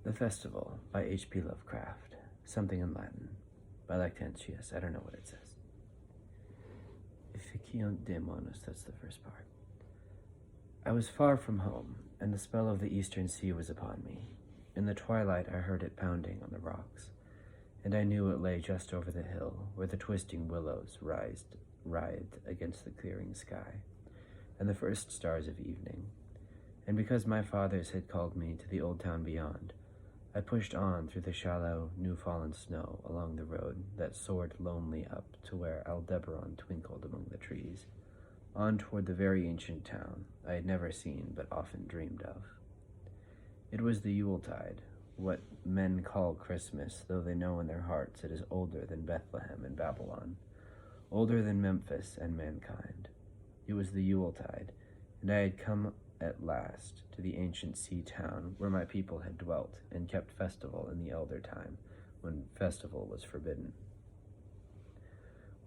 The Festival by H.P. Lovecraft. Something in Latin. By Lactantius. I don't know what it says. Efficiunt Daemones, that's the first part. I was far from home, and the spell of the eastern sea was upon me. In the twilight I heard it pounding on the rocks, and I knew it lay just over the hill where the twisting willows writhed against the clearing sky, and the first stars of evening. And because my fathers had called me to the old town beyond, I pushed on through the shallow, new-fallen snow along the road that soared lonely up to where Aldebaran twinkled among the trees, on toward the very ancient town I had never seen but often dreamed of. It was the Yuletide, what men call Christmas, though they know in their hearts it is older than Bethlehem and Babylon, older than Memphis and mankind. It was the Yuletide, and I had come at last to the ancient sea town where my people had dwelt and kept festival in the elder time, when festival was forbidden,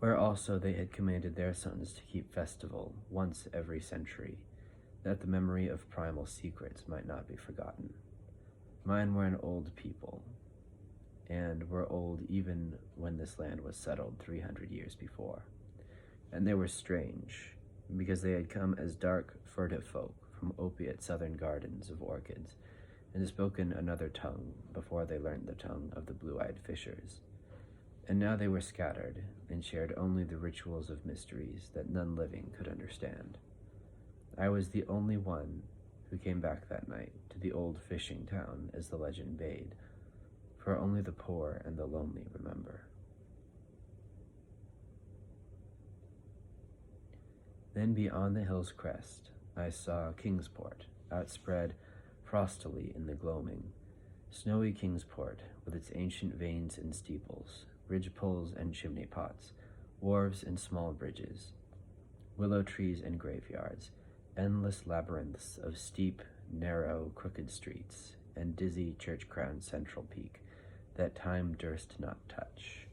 where also they had commanded their sons to keep festival once every century, that the memory of primal secrets might not be forgotten. Mine were an old people, and were old even when this land was settled 300 years before. And they were strange, because they had come as dark, furtive folk from opiate southern gardens of orchids, and spoken another tongue before they learned the tongue of the blue-eyed fishers. And now they were scattered, and shared only the rituals of mysteries that none living could understand. I was the only one who came back that night to the old fishing town as the legend bade, for only the poor and the lonely remember. Then beyond the hill's crest, I saw Kingsport, outspread frostily in the gloaming, snowy Kingsport with its ancient vanes and steeples, ridge-poles and chimney-pots, wharves and small bridges, willow trees and graveyards, endless labyrinths of steep, narrow, crooked streets, and dizzy church-crowned central peak that time durst not touch.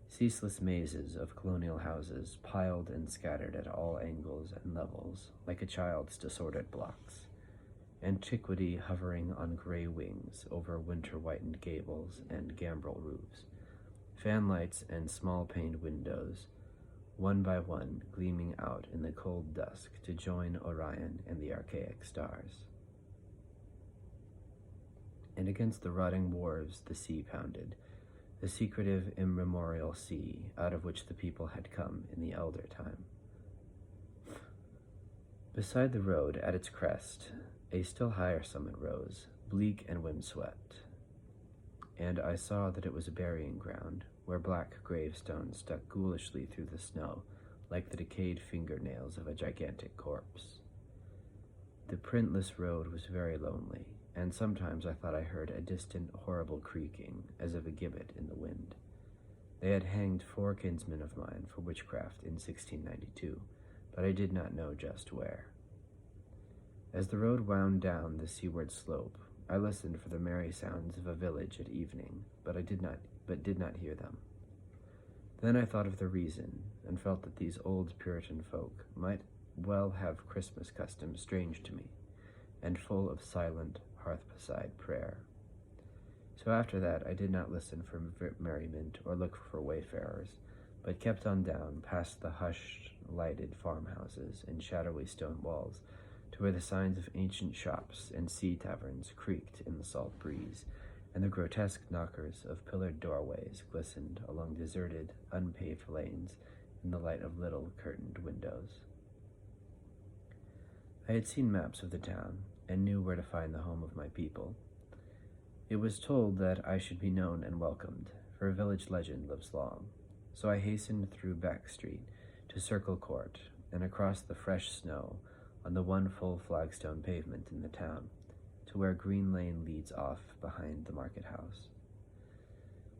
Ceaseless mazes of colonial houses piled and scattered at all angles and levels, like a child's disordered blocks. Antiquity hovering on gray wings over winter-whitened gables and gambrel roofs. Fanlights and small-paned windows, one by one gleaming out in the cold dusk to join Orion and the archaic stars. And against the rotting wharves the sea pounded, the secretive, immemorial sea out of which the people had come in the elder time. Beside the road, at its crest, a still higher summit rose, bleak and windswept, and I saw that it was a burying ground, where black gravestones stuck ghoulishly through the snow, like the decayed fingernails of a gigantic corpse. The printless road was very lonely, and sometimes I thought I heard a distant, horrible creaking, as of a gibbet in the wind. They had hanged 4 kinsmen of mine for witchcraft in 1692, but I did not know just where. As the road wound down the seaward slope, I listened for the merry sounds of a village at evening, but did not hear them. Then I thought of the reason, and felt that these old Puritan folk might well have Christmas customs strange to me, and full of silent, hearthside prayer. So after that I did not listen for merriment or look for wayfarers, but kept on down past the hushed, lighted farmhouses and shadowy stone walls to where the signs of ancient shops and sea taverns creaked in the salt breeze, and the grotesque knockers of pillared doorways glistened along deserted, unpaved lanes in the light of little curtained windows. I had seen maps of the town, and knew where to find the home of my people. It was told that I should be known and welcomed, for a village legend lives long. So I hastened through Back Street to Circle Court, and across the fresh snow on the one full flagstone pavement in the town, to where Green Lane leads off behind the market house.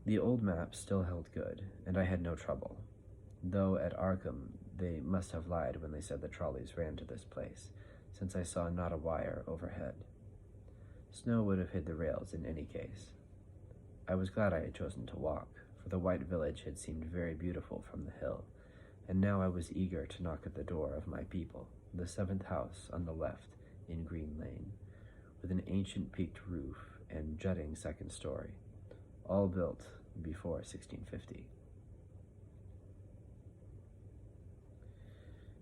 The old maps still held good, and I had no trouble, though at Arkham they must have lied when they said the trolleys ran to this place, since I saw not a wire overhead. Snow would have hid the rails in any case. I was glad I had chosen to walk, for the white village had seemed very beautiful from the hill, and now I was eager to knock at the door of my people, the 7th house on the left in Green Lane, with an ancient peaked roof and jutting second story, all built before 1650.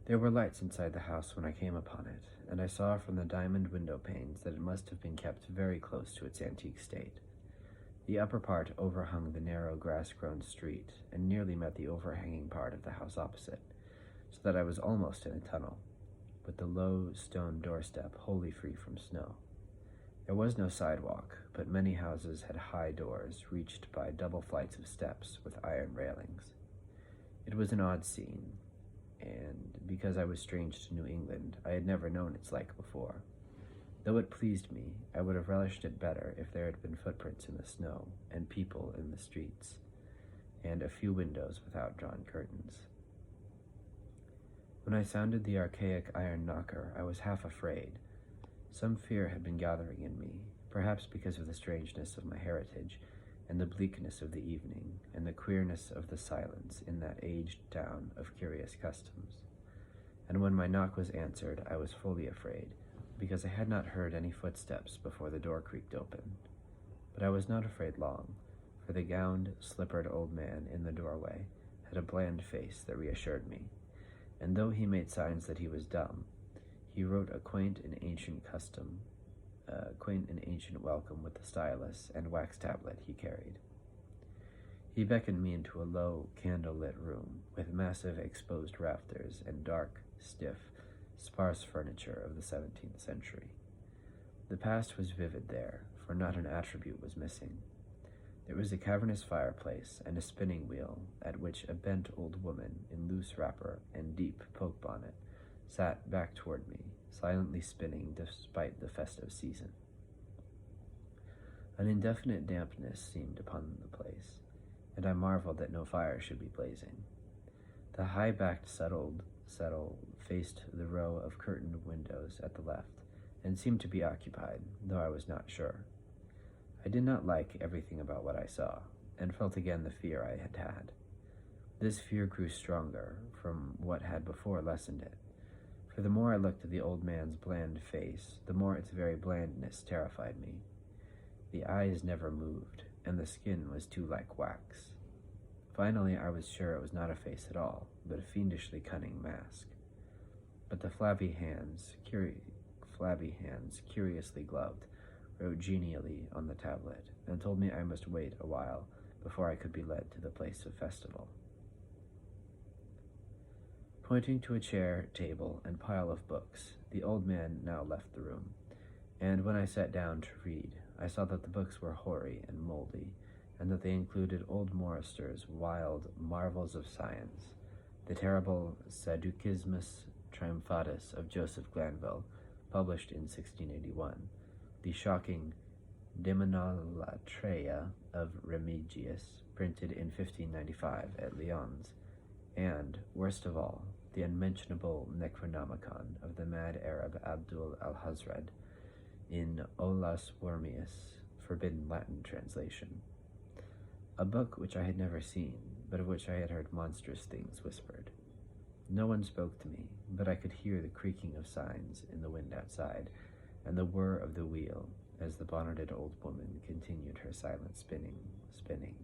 There were lights inside the house when I came upon it, and I saw from the diamond window panes that it must have been kept very close to its antique state. The upper part overhung the narrow grass-grown street and nearly met the overhanging part of the house opposite, so that I was almost in a tunnel, with the low stone doorstep wholly free from snow. There was no sidewalk, but many houses had high doors reached by double flights of steps with iron railings. It was an odd scene, and because I was strange to New England, I had never known its like before. Though it pleased me, I would have relished it better if there had been footprints in the snow, and people in the streets, and a few windows without drawn curtains. When I sounded the archaic iron knocker, I was half afraid. Some fear had been gathering in me, perhaps because of the strangeness of my heritage, and the bleakness of the evening, and the queerness of the silence in that aged town of curious customs. And when my knock was answered, I was fully afraid, because I had not heard any footsteps before the door creaked open. But I was not afraid long, for the gowned, slippered old man in the doorway had a bland face that reassured me, and though he made signs that he was dumb, he wrote a quaint and ancient welcome with the stylus and wax tablet he carried. He beckoned me into a low, candle-lit room with massive exposed rafters and dark, stiff, sparse furniture of the 17th century. The past was vivid there, for not an attribute was missing. There was a cavernous fireplace and a spinning wheel at which a bent old woman in loose wrapper and deep poke bonnet sat back toward me, silently spinning despite the festive season. An indefinite dampness seemed upon the place, and I marveled that no fire should be blazing. The high-backed settle faced the row of curtained windows at the left, and seemed to be occupied, though I was not sure. I did not like everything about what I saw, and felt again the fear I had had. This fear grew stronger from what had before lessened it, for the more I looked at the old man's bland face, the more its very blandness terrified me. The eyes never moved, and the skin was too like wax. Finally, I was sure it was not a face at all, but a fiendishly cunning mask. But the flabby hands, curiously gloved, wrote genially on the tablet, and told me I must wait a while before I could be led to the place of festival. Pointing to a chair, table, and pile of books, the old man now left the room, and when I sat down to read, I saw that the books were hoary and moldy, and that they included old Morrister's wild marvels of science, the terrible Saducismus Triumphatus of Joseph Glanville, published in 1681, the shocking Demonolatreia of Remigius, printed in 1595 at Lyons, and, worst of all, the unmentionable Necronomicon of the mad Arab Abdul al-Hazred in Olas Wormius, forbidden Latin translation. A book which I had never seen, but of which I had heard monstrous things whispered. No one spoke to me, but I could hear the creaking of signs in the wind outside, and the whir of the wheel as the bonneted old woman continued her silent spinning.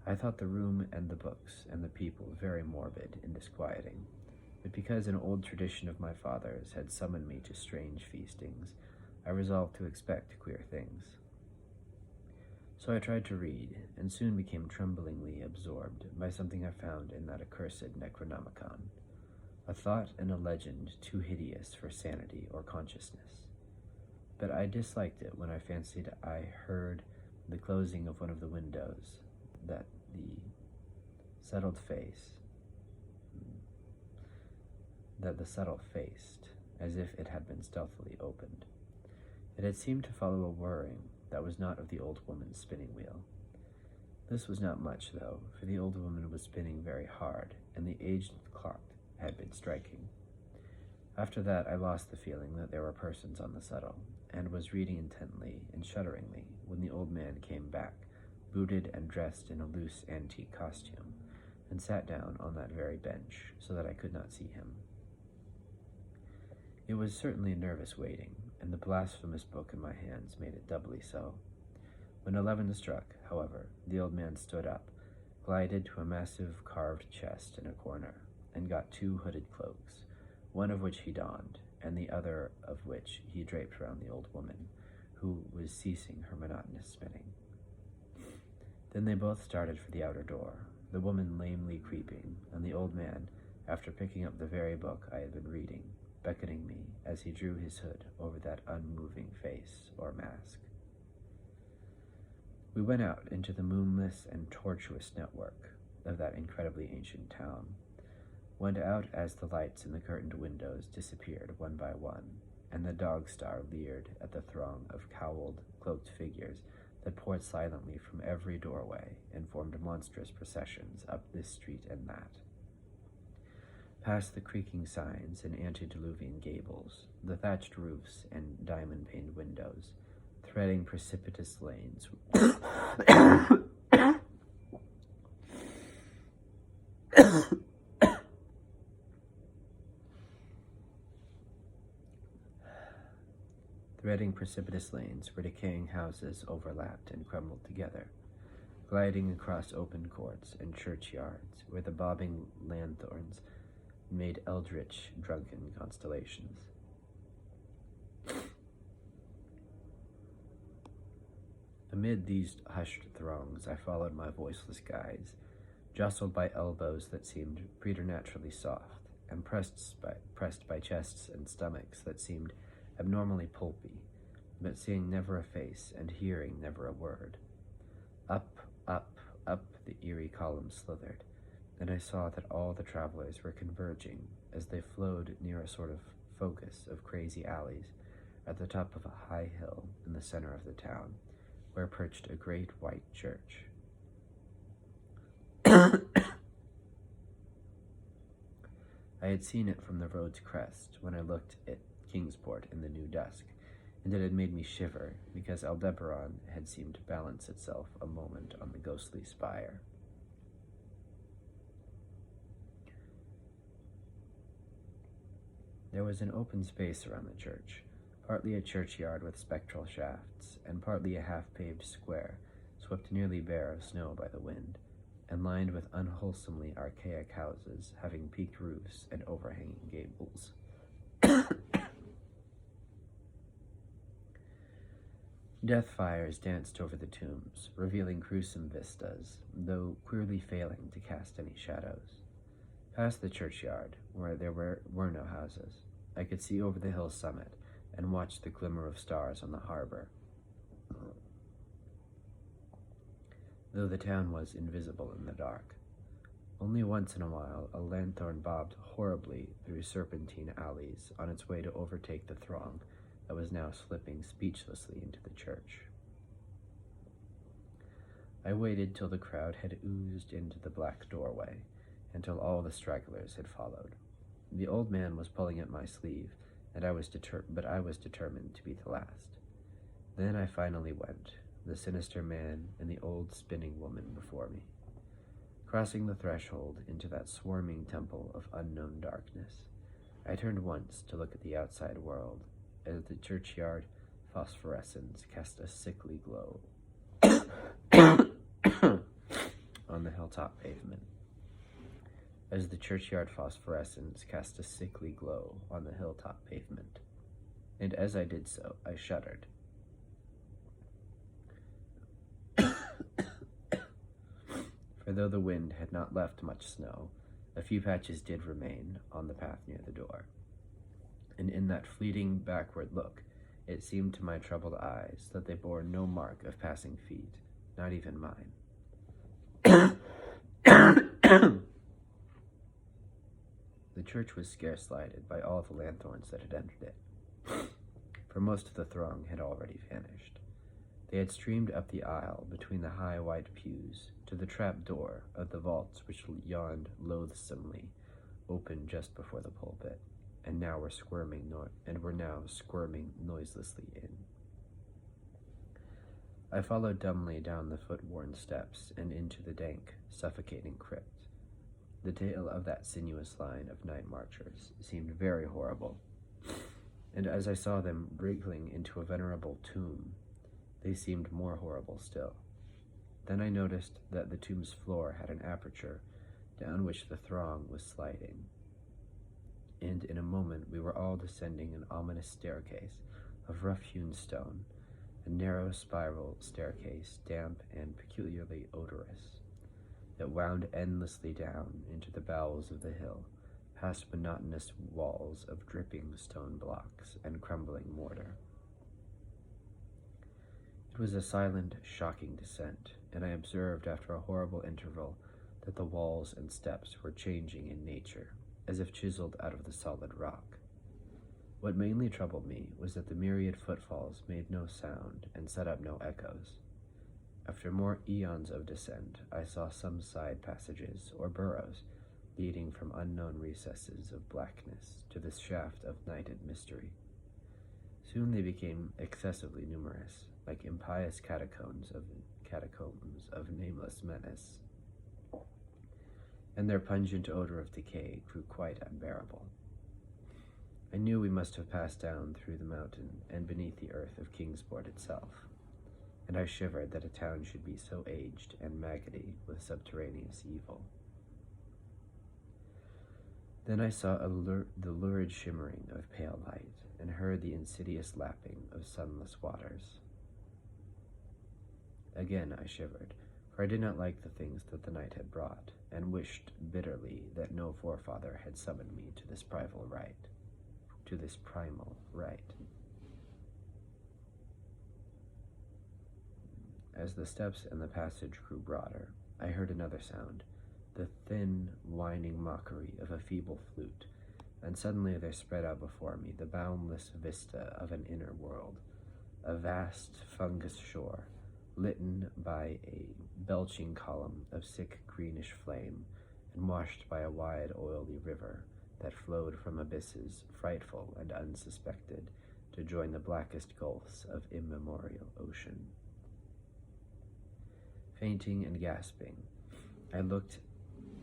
I thought the room and the books and the people very morbid and disquieting, but because an old tradition of my father's had summoned me to strange feastings, I resolved to expect queer things. So I tried to read, and soon became tremblingly absorbed by something I found in that accursed Necronomicon, a thought and a legend too hideous for sanity or consciousness. But I disliked it when I fancied I heard the closing of one of the windows, that the settle faced, as if it had been stealthily opened. It had seemed to follow a whirring that was not of the old woman's spinning wheel. This was not much, though, for the old woman was spinning very hard, and the aged clock had been striking. After that, I lost the feeling that there were persons on the settle, and was reading intently and shudderingly when the old man came back, booted and dressed in a loose antique costume, and sat down on that very bench, so that I could not see him. It was certainly nervous waiting, and the blasphemous book in my hands made it doubly so. When 11 struck, however, the old man stood up, glided to a massive carved chest in a corner, and got 2 hooded cloaks, one of which he donned, and the other of which he draped round the old woman, who was ceasing her monotonous spinning. Then they both started for the outer door, the woman lamely creeping, and the old man, after picking up the very book I had been reading, beckoning me as he drew his hood over that unmoving face or mask. We went out into the moonless and tortuous network of that incredibly ancient town, went out as the lights in the curtained windows disappeared one by one, and the dog star leered at the throng of cowled, cloaked figures that poured silently from every doorway and formed monstrous processions up this street and that. Past the creaking signs and antediluvian gables, the thatched roofs and diamond-paned windows, threading precipitous lanes where decaying houses overlapped and crumbled together, gliding across open courts and churchyards where the bobbing lanthorns made eldritch, drunken constellations. Amid these hushed throngs, I followed my voiceless guides, jostled by elbows that seemed preternaturally soft, and pressed by chests and stomachs that seemed abnormally pulpy, but seeing never a face and hearing never a word. Up, up the eerie columns slithered, and I saw that all the travelers were converging as they flowed near a sort of focus of crazy alleys at the top of a high hill in the center of the town, where perched a great white church. I had seen it from the road's crest when I looked at Kingsport in the new dusk, and it had made me shiver because Aldebaran had seemed to balance itself a moment on the ghostly spire. There was an open space around the church, partly a churchyard with spectral shafts, and partly a half-paved square, swept nearly bare of snow by the wind, and lined with unwholesomely archaic houses having peaked roofs and overhanging gables. Death fires danced over the tombs, revealing gruesome vistas, though queerly failing to cast any shadows. Past the churchyard, where there were no houses, I could see over the hill's summit and watch the glimmer of stars on the harbor, though the town was invisible in the dark. Only once in a while a lanthorn bobbed horribly through serpentine alleys on its way to overtake the throng that was now slipping speechlessly into the church. I waited till the crowd had oozed into the black doorway, until all the stragglers had followed. The old man was pulling at my sleeve, and I was determined to be the last. Then I finally went, the sinister man and the old spinning woman before me, crossing the threshold into that swarming temple of unknown darkness. I turned once to look at the outside world, as the churchyard phosphorescence cast a sickly glow on the hilltop pavement. As the churchyard phosphorescence cast a sickly glow on the hilltop pavement, and as I did so, I shuddered. For though the wind had not left much snow, a few patches did remain on the path near the door. And in that fleeting backward look, it seemed to my troubled eyes that they bore no mark of passing feet, not even mine. The church was scarce lighted by all the lanthorns that had entered it, for most of the throng had already vanished. They had streamed up the aisle between the high white pews to the trap door of the vaults which yawned loathsomely open just before the pulpit, and were now squirming noiselessly in. I followed dumbly down the foot-worn steps and into the dank, suffocating crypt. The tale of that sinuous line of night marchers seemed very horrible, and as I saw them wriggling into a venerable tomb, they seemed more horrible still. Then I noticed that the tomb's floor had an aperture down which the throng was sliding, and in a moment we were all descending an ominous staircase of rough-hewn stone, a narrow spiral staircase, damp and peculiarly odorous, that wound endlessly down into the bowels of the hill, past monotonous walls of dripping stone blocks and crumbling mortar. It was a silent, shocking descent, and I observed after a horrible interval that the walls and steps were changing in nature, as if chiseled out of the solid rock. What mainly troubled me was that the myriad footfalls made no sound and set up no echoes. After more eons of descent, I saw some side passages or burrows leading from unknown recesses of blackness to this shaft of nighted mystery. Soon they became excessively numerous, like impious catacombs of nameless menace, and their pungent odor of decay grew quite unbearable. I knew we must have passed down through the mountain and beneath the earth of Kingsport itself, and I shivered that a town should be so aged and maggoty with subterraneous evil. Then I saw the lurid shimmering of pale light, and heard the insidious lapping of sunless waters. Again I shivered, for I did not like the things that the night had brought, and wished bitterly that no forefather had summoned me to this primal rite. As the steps and the passage grew broader, I heard another sound, the thin, whining mockery of a feeble flute, and suddenly there spread out before me the boundless vista of an inner world, a vast fungus shore, litten by a belching column of sick greenish flame, and washed by a wide oily river that flowed from abysses frightful and unsuspected to join the blackest gulfs of immemorial ocean. Fainting and gasping, I looked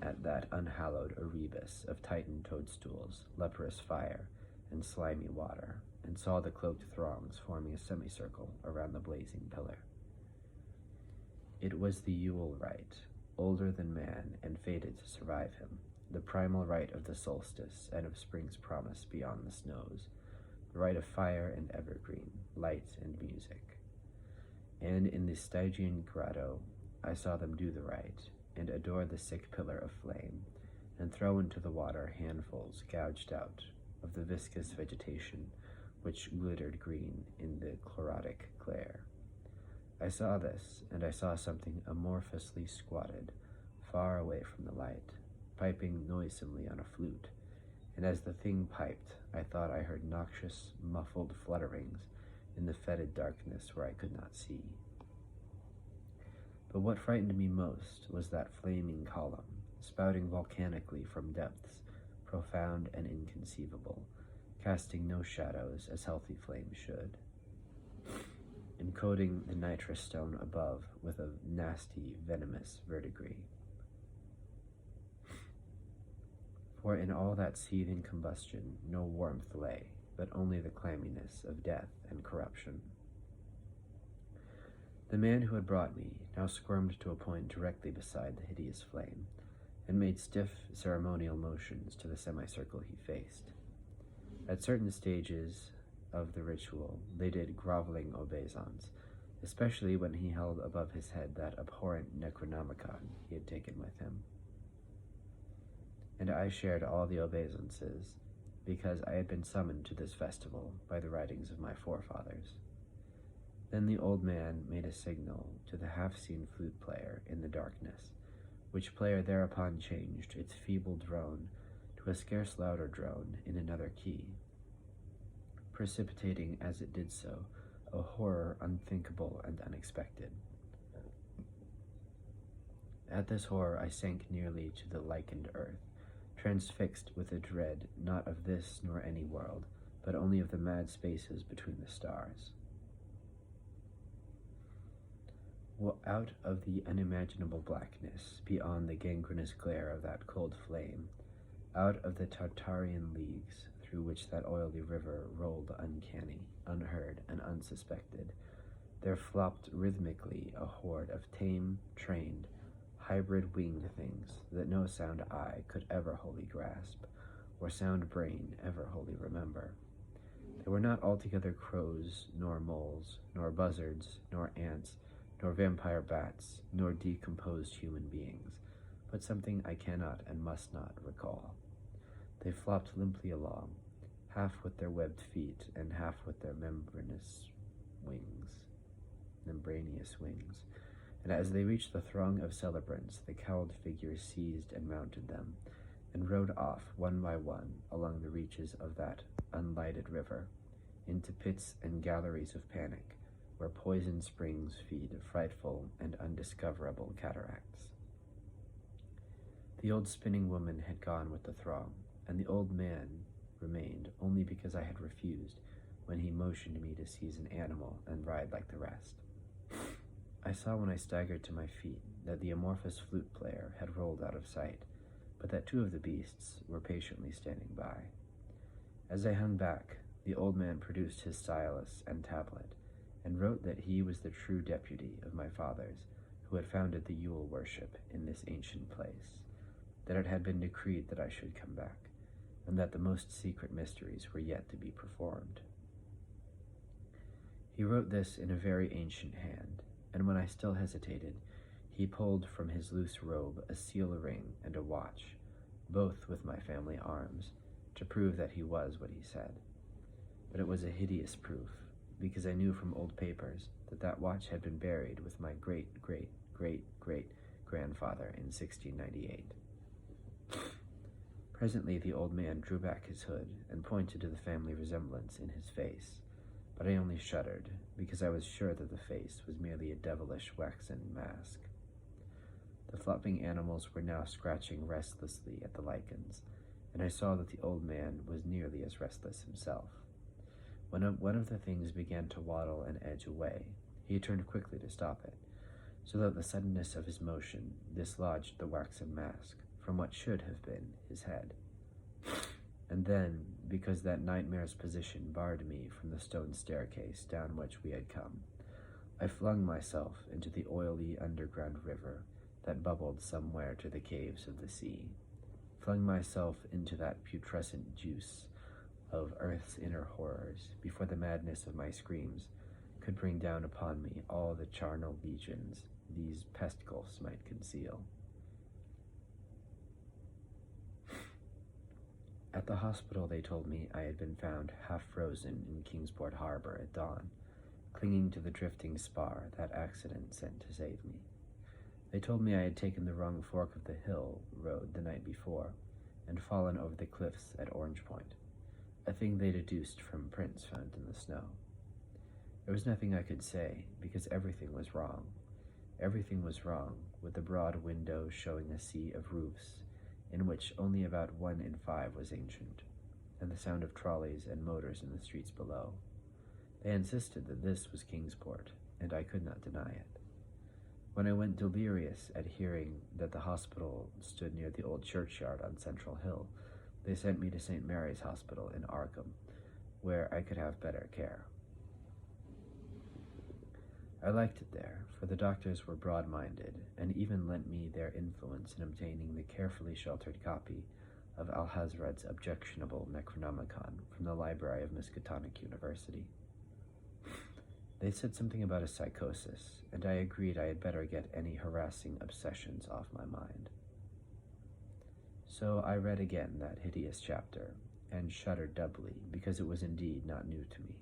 at that unhallowed Erebus of Titan toadstools, leprous fire, and slimy water, and saw the cloaked throngs forming a semicircle around the blazing pillar. It was the Yule rite, older than man and fated to survive him, the primal rite of the solstice and of spring's promise beyond the snows, the rite of fire and evergreen, light and music. And in the Stygian grotto, I saw them do the rite, and adore the sick pillar of flame, and throw into the water handfuls gouged out of the viscous vegetation which glittered green in the chlorotic glare. I saw this, and I saw something amorphously squatted, far away from the light, piping noisomely on a flute, and as the thing piped, I thought I heard noxious, muffled flutterings in the fetid darkness where I could not see. But what frightened me most was that flaming column, spouting volcanically from depths profound and inconceivable, casting no shadows as healthy flames should, and coating the nitrous stone above with a nasty, venomous verdigris. For in all that seething combustion no warmth lay, but only the clamminess of death and corruption. The man who had brought me now squirmed to a point directly beside the hideous flame, and made stiff, ceremonial motions to the semicircle he faced. At certain stages of the ritual, they did groveling obeisance, especially when he held above his head that abhorrent Necronomicon he had taken with him. And I shared all the obeisances, because I had been summoned to this festival by the writings of my forefathers. Then the old man made a signal to the half-seen flute player in the darkness, which player thereupon changed its feeble drone to a scarce louder drone in another key, precipitating as it did so a horror unthinkable and unexpected. At this horror I sank nearly to the lichened earth, transfixed with a dread not of this nor any world, but only of the mad spaces between the stars. Out of the unimaginable blackness, beyond the gangrenous glare of that cold flame, out of the Tartarian leagues, through which that oily river rolled uncanny, unheard, and unsuspected, there flopped rhythmically a horde of tame, trained, hybrid winged things that no sound eye could ever wholly grasp, or sound brain ever wholly remember. They were not altogether crows, nor moles, nor buzzards, nor ants, nor vampire bats, nor decomposed human beings, but something I cannot and must not recall. They flopped limply along, half with their webbed feet and half with their membranous wings, and as they reached the throng of celebrants, the cowled figures seized and mounted them, and rode off one by one along the reaches of that unlighted river, into pits and galleries of panic, where poison springs feed frightful and undiscoverable cataracts. The old spinning woman had gone with the throng, and the old man remained only because I had refused when he motioned me to seize an animal and ride like the rest. I saw when I staggered to my feet that the amorphous flute player had rolled out of sight, but that two of the beasts were patiently standing by. As I hung back, the old man produced his stylus and tablet, and wrote that he was the true deputy of my fathers, who had founded the Yule worship in this ancient place, that it had been decreed that I should come back, and that the most secret mysteries were yet to be performed. He wrote this in a very ancient hand, and when I still hesitated, he pulled from his loose robe a seal ring and a watch, both with my family arms, to prove that he was what he said. But it was a hideous proof, because I knew from old papers that that watch had been buried with my great-great-great-grandfather in 1698. Presently the old man drew back his hood and pointed to the family resemblance in his face, but I only shuddered, because I was sure that the face was merely a devilish waxen mask. The flopping animals were now scratching restlessly at the lichens, and I saw that the old man was nearly as restless himself. When one of the things began to waddle and edge away, he turned quickly to stop it, so that the suddenness of his motion dislodged the waxen mask from what should have been his head. And then, because that nightmare's position barred me from the stone staircase down which we had come, I flung myself into the oily underground river that bubbled somewhere to the caves of the sea, flung myself into that putrescent juice of earth's inner horrors before the madness of my screams could bring down upon me all the charnel legions these pest gulfs might conceal. At the hospital they told me I had been found half frozen in Kingsport Harbor at dawn, clinging to the drifting spar that accident sent to save me. They told me I had taken the wrong fork of the hill road the night before and fallen over the cliffs at Orange Point, a thing they deduced from prints found in the snow. There was nothing I could say, because everything was wrong. Everything was wrong, with the broad window showing a sea of roofs, in which only about 1 in 5 was ancient, and the sound of trolleys and motors in the streets below. They insisted that this was Kingsport, and I could not deny it. When I went delirious at hearing that the hospital stood near the old churchyard on Central Hill, they sent me to St. Mary's Hospital in Arkham, where I could have better care. I liked it there, for the doctors were broad-minded, and even lent me their influence in obtaining the carefully sheltered copy of Alhazred's objectionable Necronomicon from the library of Miskatonic University. They said something about a psychosis, and I agreed I had better get any harassing obsessions off my mind. So I read again that hideous chapter, and shuddered doubly, because it was indeed not new to me.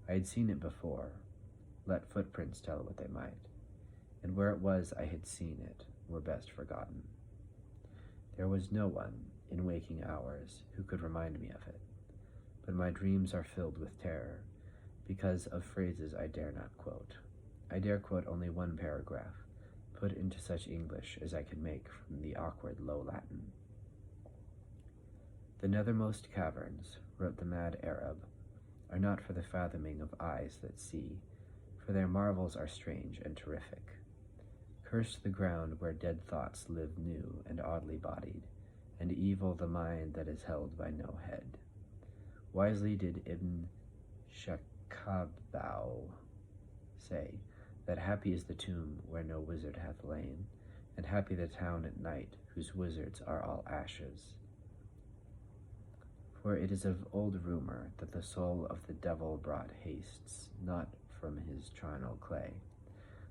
I had seen it before, let footprints tell what they might, and where it was I had seen it were best forgotten. There was no one, in waking hours, who could remind me of it, but my dreams are filled with terror, because of phrases I dare not quote. I dare quote only one paragraph, put into such English as I can make from the awkward Low Latin. "The nethermost caverns," wrote the mad Arab, "are not for the fathoming of eyes that see, for their marvels are strange and terrific. Cursed the ground where dead thoughts live new and oddly bodied, and evil the mind that is held by no head. Wisely did Ibn Shakabau say that happy is the tomb where no wizard hath lain, and happy the town at night whose wizards are all ashes. For it is of old rumor that the soul of the devil brought hastes, not from his charnel clay,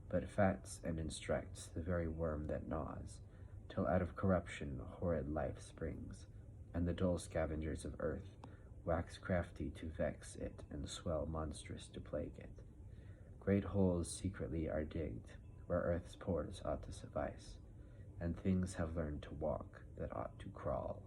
but fats and instructs the very worm that gnaws, till out of corruption horrid life springs, and the dull scavengers of earth wax crafty to vex it, and swell monstrous to plague it. Great holes secretly are digged, where earth's pores ought to suffice, and things have learned to walk that ought to crawl.